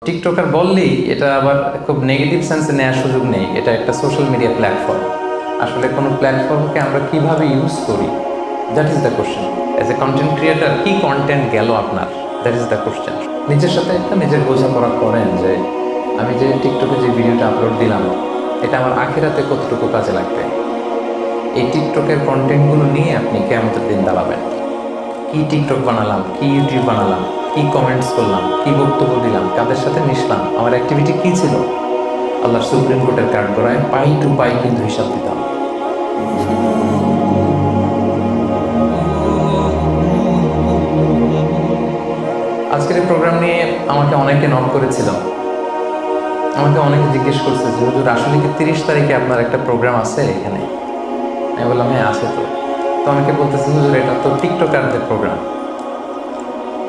TikToker বললেই এটা আবার খুব নেগেটিভ সেন্সে নেওয়ার সুযোগ নেই। এটা একটা সোশ্যাল মিডিয়া প্ল্যাটফর্ম। আসলে কোনো প্ল্যাটফর্মকে আমরা কিভাবে ইউজ করি, that is the question. As a content creator কি কন্টেন্ট গেল আপনার, দ্যাট ইজ দ্য কোশ্চেন। নিজের সাথে একটা নিজের বোঝাপড়া করেন যে আমি যে টিকটকে যে ভিডিওটা আপলোড দিলাম এটা আমার আখিরাতে কতটুকু কাজে লাগবে। এই টিকটকের কন্টেন্টগুলো নিয়ে আপনি কিয়ামতের দিন দাঁড়াবেন। কি টিকটক বানালাম, কি ইউটিউব বানালাম, কি কমেন্টস করলাম, কি বক্তব্য দিলাম, কাদের সাথে মিশলাম, আমার অ্যাক্টিভিটি কি ছিল, আল্লাহর সুপ্রিম কোর্টের কার্ড করায় পাই টু পাই কিন্তু হিসাব দিতাম। আজকের এই প্রোগ্রাম নিয়ে আমাকে অনেকে নক করেছিল, আমাকে অনেকে জিজ্ঞেস করছে যে হুজুর আসলে কি 30 তারিখে আপনার একটা প্রোগ্রাম আছে এখানে? আমি বললাম হ্যাঁ আছে। তো অনেকে বলতেছে হুজুর এটা তো টিকটকারদের প্রোগ্রাম।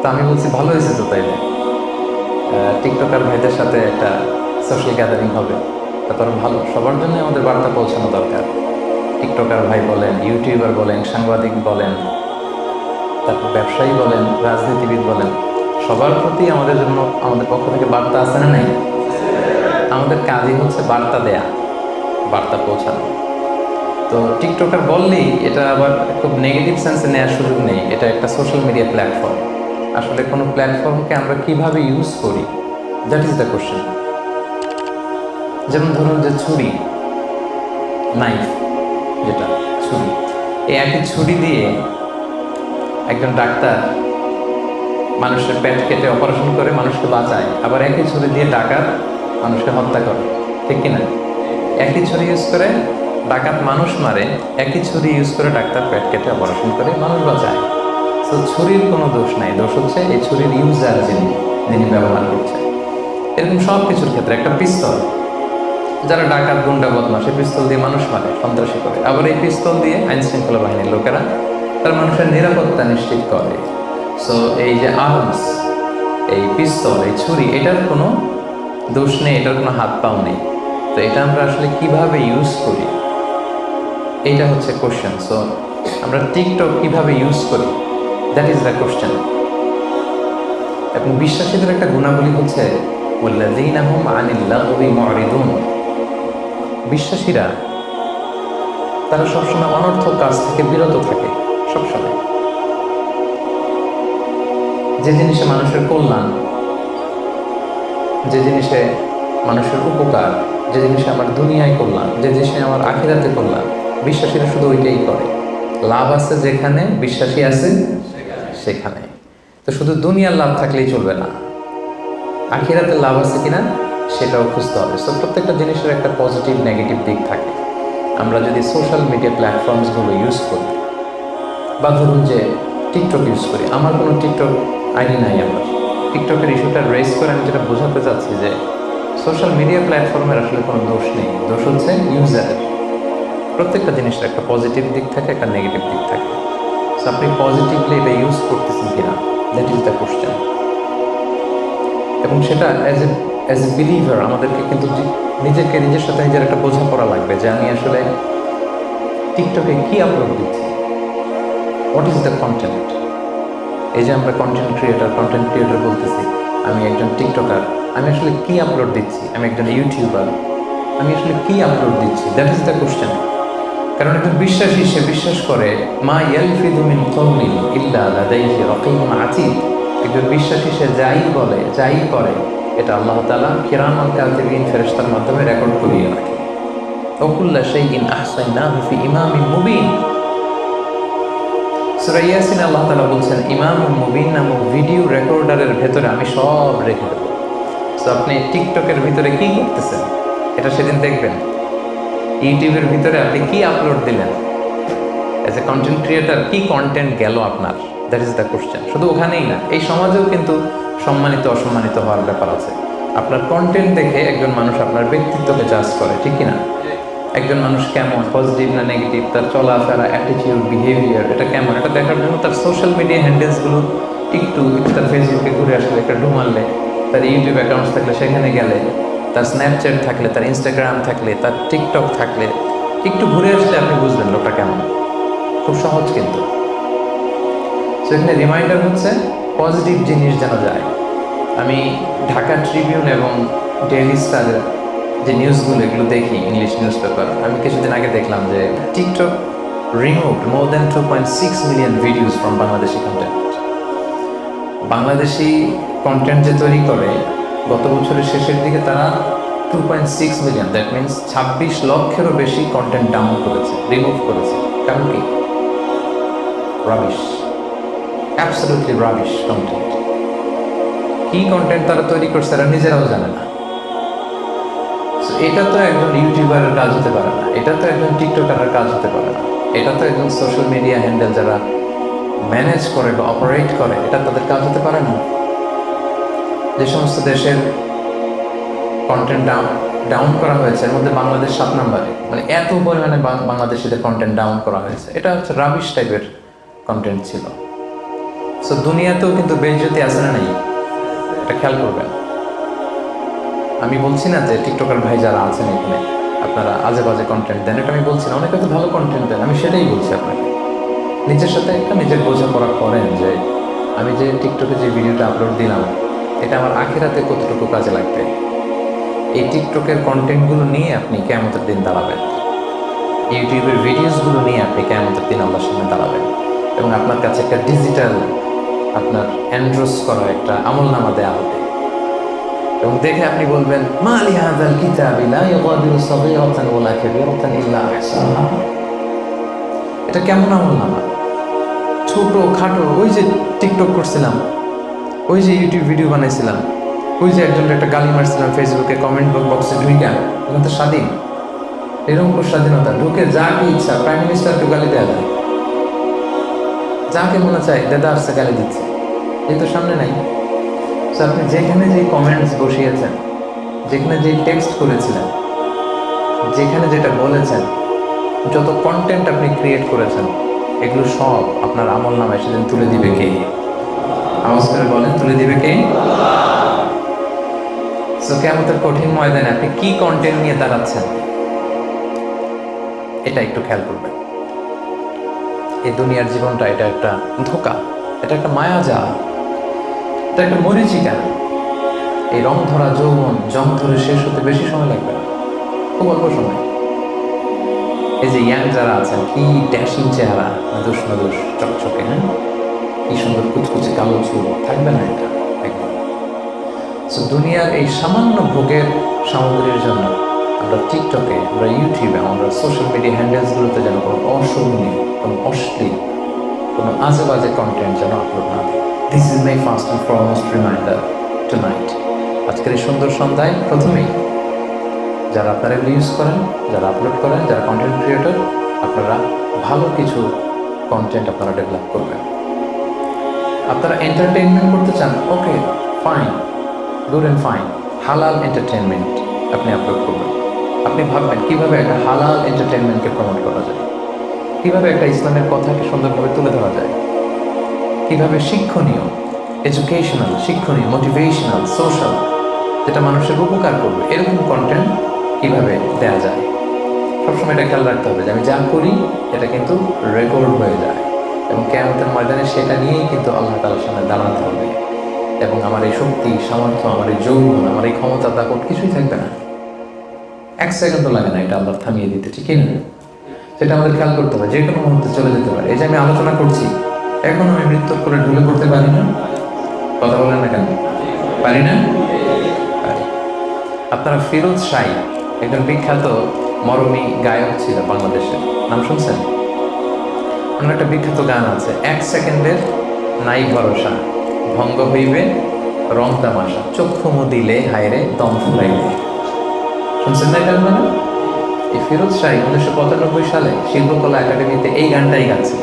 তো আমি বলছি ভালো হয়েছে তো, তাইলে টিকটকার ভাইদের সাথে একটা সোশ্যাল গ্যাদারিং হবে, তারপর ভালো। সবার জন্য আমাদের বার্তা পৌঁছানো দরকার। টিকটকার ভাই বলেন, ইউটিউবার বলেন, সাংবাদিক বলেন, তারপর ব্যবসায়ী বলেন, রাজনীতিবিদ বলেন, সবার প্রতি আমাদের জন্য আমাদের পক্ষ থেকে বার্তা আছে না নাই? আমাদের কাজই হচ্ছে বার্তা দেয়া, বার্তা পৌঁছানো। তো টিকটকার বললেই এটা আবার খুব নেগেটিভ সেন্সে নেওয়ার সুযোগ নেই। এটা একটা সোশ্যাল মিডিয়া প্ল্যাটফর্ম। আসলে কোনো প্ল্যাটফর্মকে আমরা কিভাবে ইউজ করি, দ্যাট ইজ দ্য কোশ্চেন। যেমন ধরুন যে ছুরি, নাইফ, যেটা ছুরি, এই একই ছুরি দিয়ে একজন ডাক্তার মানুষের পেট কেটে অপারেশন করে মানুষকে বাঁচায়, আবার একই ছুরি দিয়ে ডাকাত মানুষকে হত্যা করে, ঠিক কিনা? একই ছুরি ইউজ করে ডাকাত মানুষ মারে, একই ছুরি ইউজ করে ডাক্তার পেট কেটে অপারেশন করে মানুষ বাঁচায়। তো ছুরির কোনো দোষ নাই, দোষ হচ্ছে এই ছুরির ইউজার যিনি ব্যবহার করছে। এরকম সব কিছুর ক্ষেত্রে একটা পিস্তল, যারা ডাকাত গুন্ডা বদমাশ এই পিস্তল দিয়ে মানুষ মারে, সন্ত্রাসী করে, আবার এই পিস্তল দিয়ে আইন শৃঙ্খলা বাহিনীর লোকেরা তার মানুষের নিরাপত্তা নিশ্চিত করে। সো এই যে আর্মস, এই পিস্তল, এই ছুরি, এটার কোনো দোষ নেই, এটার কোনো হাত পাও নেই। তো এটা আমরা আসলে কিভাবে ইউজ করি, এইটা হচ্ছে কোশ্চেন। সো আমরা টিকটক কিভাবে ইউজ করি, দ্যাট ইজ দ্য কোশ্চেন। এবং বিশ্বাসীদের একটা গুণাবলী হচ্ছে ওয়াল্লাযীনা হুম আনিল লাগবি মুরিদুন। বিশ্বাসীরা তারা সবসময় অনর্থক কাজ থেকে বিরত থাকে। সবসময় যে জিনিসে মানুষের কল্যাণ, যে জিনিসে মানুষের উপকার, যে জিনিসে আমার দুনিয়ায় কল্যাণ, যে জিনিসে আমার আখিরাতে কল্যাণ, বিশ্বাসীরা শুধু ওইটাই করে। লাভ আছে যেখানে বিশ্বাসী আছে সেখানে। তো শুধু দুনিয়ার লাভ থাকলেই চলবে না, আখিরাতে লাভ আছে কিনা সেটাও খুঁজতে হবে। সো প্রত্যেকটা জিনিসের একটা পজিটিভ নেগেটিভ দিক থাকে। আমরা যদি সোশ্যাল মিডিয়া প্ল্যাটফর্মসগুলো ইউজ করি, বা ধরুন যে টিকটক ইউজ করি, আমার কোনো টিকটক আইডি নাই, আমার টিকটকের ইস্যুটা রেজ করে আমি যেটা বোঝাতে চাচ্ছি যে সোশ্যাল মিডিয়া প্ল্যাটফর্মের আসলে কোনো দোষ নেই, দোষ হচ্ছে ইউজারের। প্রত্যেকটা জিনিসের একটা পজিটিভ দিক থাকে, একটা নেগেটিভ দিক থাকে। সো আপনি পজিটিভলি এটা ইউজ করতেছেন কিনা, দ্যাট ইজ দ্য কোশ্চেন। এবং সেটা অ্যাজ এ বিলিভার আমাদেরকে কিন্তু নিজের সাথে নিজের একটা বোঝাপড়া লাগবে যে আমি আসলে টিকটকে কি আপলোড দিচ্ছি, হোয়াট ইজ দ্য কন্টেন্ট। এই যে আমরা কন্টেন্ট ক্রিয়েটর বলতেছি, আমি একজন টিকটকার, আমি আসলে কি আপলোড দিচ্ছি, আমি একজন ইউটিউবার, আমি আসলে কি আপলোড দিচ্ছি, দ্যাট ইজ দ্য কোশ্চেন। কারণ একজন বিশ্বাসী, সে বিশ্বাস করে মা ইয়ালফিযু মিন কাওলিন ইল্লা লাদাইহি রাকীবুন আতীদ। একজন বিশ্বাসী সে যাই বলে, যাই করে, এটা আল্লাহ তাআলা কিরামান কাতিবিন ফেরেশতার মাধ্যমে রেকর্ড করিয়ে রাখে। ওয়া কুল্লা শাইইন আহসাইনাহু ফি ইমামিন মুবিন। সূরা ইয়াসিন আল্লাহ তাআলা বলছেন ইমামুল মুবিন নামক ভিডিও রেকর্ডারের ভেতরে আমি সব রেখে দেবো। সো আপনি টিকটকের ভিতরে কি করতেছেন এটা সেদিন দেখবেন। ইউটিউবের ভিতরে আপনি কি আপলোড দিলেন, অ্যাজ এ কন্টেন্ট ক্রিয়েটার কি কন্টেন্ট গেল আপনার, দ্যাট ইজ দ্য কোশ্চেন। শুধু ওখানেই না, এই সমাজেও কিন্তু সম্মানিত অসম্মানিত হওয়ার ব্যাপার আছে। আপনার কন্টেন্ট দেখে একজন মানুষ আপনার ব্যক্তিত্বকে জাজ করে, ঠিক কিনা? একজন মানুষ কেমন, পজিটিভ না নেগেটিভ, তার চলাফেরা, অ্যাটিটিউড, বিহেভিয়ার, এটা কেমন, এটা দেখার জন্য তার সোশ্যাল মিডিয়া হ্যান্ডেলসগুলো একটু তার ফেসবুকে ঘুরে আসলে, একটা ঢু মারলে, তার ইউটিউব অ্যাকাউন্টস থাকলে সেখানে গেলে, তার স্ন্যাপচ্যাট থাকলে, তার ইনস্টাগ্রাম থাকলে, তার টিকটক থাকলে, একটু ঘুরে আসলে আপনি বুঝবেন লোকটা কেমন। খুব সহজ কিন্তু। সেখানে রিমাইন্ডার হচ্ছে পজিটিভ জিনিস যেন যায়, আমি ঢাকা ট্রিবিউন এবং ডেইলি স্টারের যে নিউজগুলো এগুলো দেখি, ইংলিশ নিউজ পেপার। আমি কিছুদিন আগে দেখলাম যে TikTok removed more than 2.6 million videos from Bangladeshi content. Bangladeshi content যে তৈরি করে গত বছরের শেষের দিকে তারা 2.6 মিলিয়ন, দ্যাট মিনস 26 লক্ষেরও বেশি কন্টেন্ট ডাউন করেছে, রিমুভ করেছে। কারণ কি? Rubbish, absolutely rubbish content. কি কন্টেন্ট তারা তৈরি করছে তারা নিজেরাও জানে না। এটা তো একজন ইউটিউবারের কাজ হতে পারে না, এটা তো একজন টিকটকারের কাজ হতে পারে না, এটা তো একজন সোশ্যাল মিডিয়া হ্যান্ডেল যারা ম্যানেজ করে বা অপারেট করে এটা তাদের কাজ হতে পারে না। যে সমস্ত দেশের কন্টেন্ট ডাউন করা হয়েছে এর মধ্যে বাংলাদেশ 7 নম্বরে, মানে এত পরিমাণে বাংলাদেশিদের কন্টেন্ট ডাউন করা হয়েছে। এটা হচ্ছে রাবিশ টাইপের কন্টেন্ট ছিল। সো দুনিয়াতেও কিন্তু বেইজ্জতি আছে না নেই, এটা খেয়াল করবেন। আমি বলছি না যে টিকটকার ভাই যারা আছেন এখানে আপনারা আজে বাজে কন্টেন্ট দেন, এটা আমি বলছি না। অনেকে তো ভালো কন্টেন্ট দেন, আমি সেটাই বলছি আপনাকে। নিজের সাথে একটা নিজের বোঝাপড়া করেন যে আমি যে টিকটকে যে ভিডিওটা আপলোড দিলাম এটা আমার আখিরাতে কতটুকু কাজে লাগবে। এই টিকটকের কন্টেন্টগুলো নিয়ে আপনি কিয়ামতের দিন দাঁড়াবেন, ইউটিউবের ভিডিওসগুলো নিয়ে আপনি কিয়ামতের দিন আল্লাহর সামনে দাঁড়াবেন, এবং আপনার কাছে একটা ডিজিটাল আপনার এন্ড্রোস করা একটা আমলনামা দেওয়া হবে, এবং দেখে আপনি বলবেন মা লি হাযাল কিতাবি লা ইউগাদিরু সাগীরাতান ওয়ালা কাবীরাতান ইল্লা আহসাহা। এটা কেমন আমলনামা? ছোট খাটো, ওই যে টিকটক করছিলাম, ওই যে ইউটিউব ভিডিও বানাইছিলাম, ওই যে একজনের একটা গালি মারছিলাম ফেসবুকে কমেন্ট বক্সে ঢুইকা, এখন তো স্বাধীন। এরকম স্বাধীনতা, ঢুকে যাকে ইচ্ছা প্রাইম মিনিস্টারকে গালি দেওয়া যায়, যাকে মনে চায় দাদা আসছে গালি দিচ্ছে, এই তো সামনে নাই। তো আপনি যেখানে যে কমেন্টস বসিয়েছেন, যেখানে যে টেক্সট করেছিলেন, যেখানে যেটা বলেছেন, যত কন্টেন্ট আপনি ক্রিয়েট করেছেন, এগুলো সব আপনার আমল নামায় সেদিন তুলে দিবে কে? আওয়াজ করে বলেন, তুলে দিবে কে? সো কিয়ামতের কঠিন ময়দানে আপনি কি কন্টেন্ট নিয়ে দাঁড়াচ্ছেন এটা একটু খেয়াল করবেন। এই দুনিয়ার জীবনটা এটা একটা ধোঁকা, এটা একটা মায়াজাল, এটা একটা মরিচিকা। এই রং ধরা যৌবন জং ধরে শেষ হতে বেশি সময় লাগবে না, খুব অল্প সময়। এই যে ইয়াং যারা আছেন, কি ড্যাশিং চেহারা, নাদুস নাদুস চকচকে, হ্যাঁ, কি সুন্দর কুচকুচে কালো চুল, থাকবে না এটা একদম। সো দুনিয়ার এই সামান্য ভোগের সামগ্রীর জন্য আমরা টিকটকে, আমরা ইউটিউবে, আমরা সোশ্যাল মিডিয়া হ্যান্ডেলসগুলোতে যেন কোনো অশোভনীয়, কোনো অশ্লীল, কোনো আজে বাজে কন্টেন্ট যেন আপলোড না দিই। This is my first and foremost reminder tonight. আজকের এই সুন্দর সন্ধ্যায় প্রথমেই যারা আপনারা ইউজ করেন, যারা আপলোড করেন, যারা কন্টেন্ট ক্রিয়েটর, আপনারা ভালো কিছু কন্টেন্ট আপনারা ডেভেলপ করবেন। আপনারা এন্টারটেইনমেন্ট করতে চান, okay fine, good and fine, হালাল এন্টারটেইনমেন্ট আপনি আপলোড করবেন। আপনি ভাববেন কীভাবে একটা হালাল এন্টারটেইনমেন্টকে প্রমোট করা যায়, কীভাবে একটা ইসলামের কথাকে সুন্দরভাবে তুলে ধরা যায়, কীভাবে শিক্ষণীয়, এডুকেশনাল, শিক্ষণীয়, মোটিভেশনাল, সোশ্যাল, যেটা মানুষের উপকার করবে, এরকম কন্টেন্ট কীভাবে দেওয়া যায়। সবসময় এটা খেয়াল রাখতে হবে যে আমি যা করি এটা কিন্তু রেকর্ড হয়ে যায়, এবং কিয়ামতের ময়দানে সেটা নিয়েই কিন্তু আল্লাহ তাআলার সামনে দাঁড়াতে হবে, এবং আমার এই শক্তি, সামর্থ্য, আমার এই যৌবন, আমার এই ক্ষমতা, দাপট কিছুই থাকবে না। 1 সেকেন্ডও লাগে না এটা আল্লাহ থামিয়ে দিতে, ঠিকই না? সেটা আমাদের খেয়াল করতে হবে, যে কোনো মুহূর্তে চলে যেতে পারে। এই যে আমি আলোচনা করছি, এখন আমি মৃত্যুর করে ঢুলে পড়তে পারি না? কথা বলেন না কেন? পারি না? পারি। আপনারা ফিরোজ শাহী একজন বিখ্যাত মরমী গায়ক ছিল বাংলাদেশের, নাম শুনছেন? ওনার একটা বিখ্যাত গান আছে, 1 সেকেন্ডের নাই ভরসা, ভঙ্গ হইবে রং তামাশা, চক্ষু মুদিলে হায়রে দম ফুরাইলে। শুনছেন না এটা আপনারা? এই ফিরোজ শাহী 1995 সালে শিল্পকলা একাডেমিতে এই গানটাই গাচ্ছিল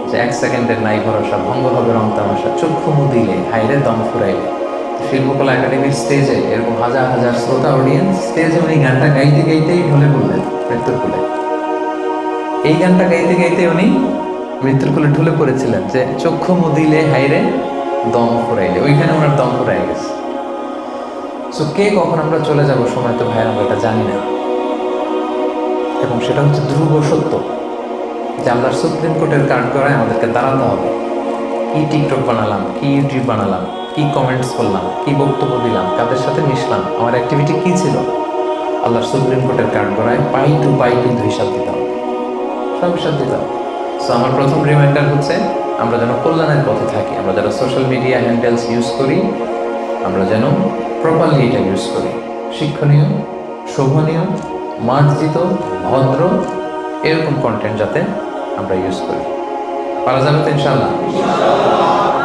যে 1 সেকেন্ডের নাই ভরসা, ভঙ্গ হবে রং তামাশা, চক্ষু মুদিলে হায়রে দম ফুরাইলে। শিল্পকলা একাডেমির স্টেজে এরকম হাজার হাজার শ্রোতা অডিয়েন্স, স্টেজে উনি গানটা গাইতে গাইতেই ঢলে পড়লেন মৃত্যুর কোলে। এই গানটা গাইতে গাইতে উনি মৃত্যুর কোলে ঢলে পড়েছিলেন যে চক্ষু মুদিলে হাইরে দম ফুরাইলে, ওইখানে ওনার দম ফুরাই গেছে। সো কে কখন আমরা চলে যাব সময় তো ভাই আমরা এটা জানি না, এবং সেটা হচ্ছে ধ্রুব সত্য যে আল্লাহর সুপ্রিম কোর্টের কাঠগড়ায় আমাদেরকে দাঁড়াতে হবে। কি টিকটক বানালাম, কি ইউটিউব বানালাম, কি কমেন্টস করলাম, কি বক্তব্য দিলাম, কাদের সাথে মিশলাম, আমার অ্যাক্টিভিটি কি ছিল, আল্লাহর সুপ্রিম কোর্টের কাঠ গড়ায় পাই টু কিন্তু হিসাব দিতে হবে, সব হিসাব দিতে হবে। সো আমার প্রথম রিমাইন্ডার হচ্ছে আমরা যেন কল্যাণের পথে থাকি, আমরা যারা সোশ্যাল মিডিয়া হ্যান্ডেলস ইউজ করি আমরা যেন প্রপারলি এটা ইউজ করি, শিক্ষণীয়, শোভনীয়, মার্জিত, ভদ্র এরকম কন্টেন্ট যাতে আমরা ইউজ করি। পারা যাবে তো ইনশাল্লাহ?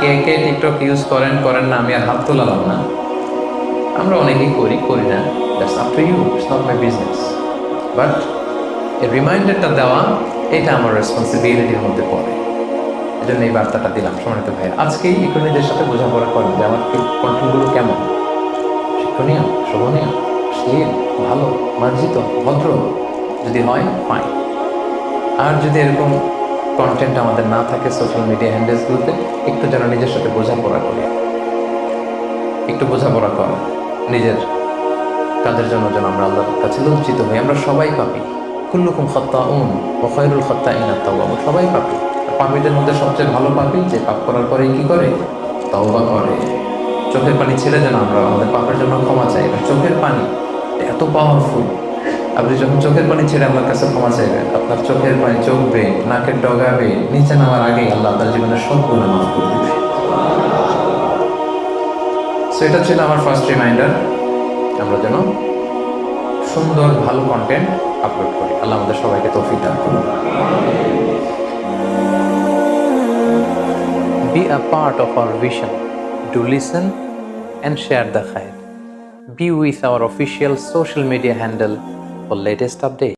কে কে টিকটক ইউজ করেন করেন না আমি আর হাত তোলালাম না, আমরা অনেকেই করি না, that's up to you, it's not my business. But এই রিমাইন্ডারটা দেওয়া এটা আমার রেসপন্সিবিলিটির মধ্যে পড়ে, এজন্য এই বার্তাটা দিলাম। সম্মানিত ভাই, আজকেই একটু নিজের সাথে বোঝাপড়া করেন যে আমার কন্টেন্টগুলো কেমন, শিক্ষণীয়, শোভনীয়, শ্লীল, ভালো, মার্জিত, ভদ্র যদি হয় ফাইন। আর যদি এরকম কন্টেন্ট আমাদের না থাকে সোশ্যাল মিডিয়া হ্যান্ডেলসগুলোতে, একটু যেন নিজের সাথে বোঝাপড়া করি, একটু বোঝাপড়া করা নিজের কাজের জন্য যেন আমরা আল্লাহর কাছে লজ্জিত হই। আমরা সবাই পাপী, কুল্লুকুম খাত্তাউন ওয়া খায়রুল খাত্তাইনা তাওয়াবুন, সবাই পাপী। পাপীদের মধ্যে সবচেয়ে ভালো পাপী যে পাপ করার পরেই কি করে, তওবা করে। চোখের পানি ছেড়ে যেন আমরা আমাদের পাপের জন্য ক্ষমা চাই। এবার চোখের পানি এত পাওয়ারফুল, আপনি যখন চোখের পানি ছেড়ে আমার কাছে ক্ষমা চাইবেন, আপনার চোখের পানি চোখবে, নাকের ডগাবে, নিচে নামার আগেই আল্লাহ আপনার জীবনের সব গুনাহ মাফ করে দিবে। সো এটা ছিল আমার ফার্স্ট রিমাইন্ডার, আমরা যেন সুন্দর ভালো কন্টেন্ট আপলোড করি। আল্লাহ আমাদের সবাইকে তৌফিক দান করুন। Be a part of our vision. Do listen and share the khair. Be with our official social media handle for latest updates.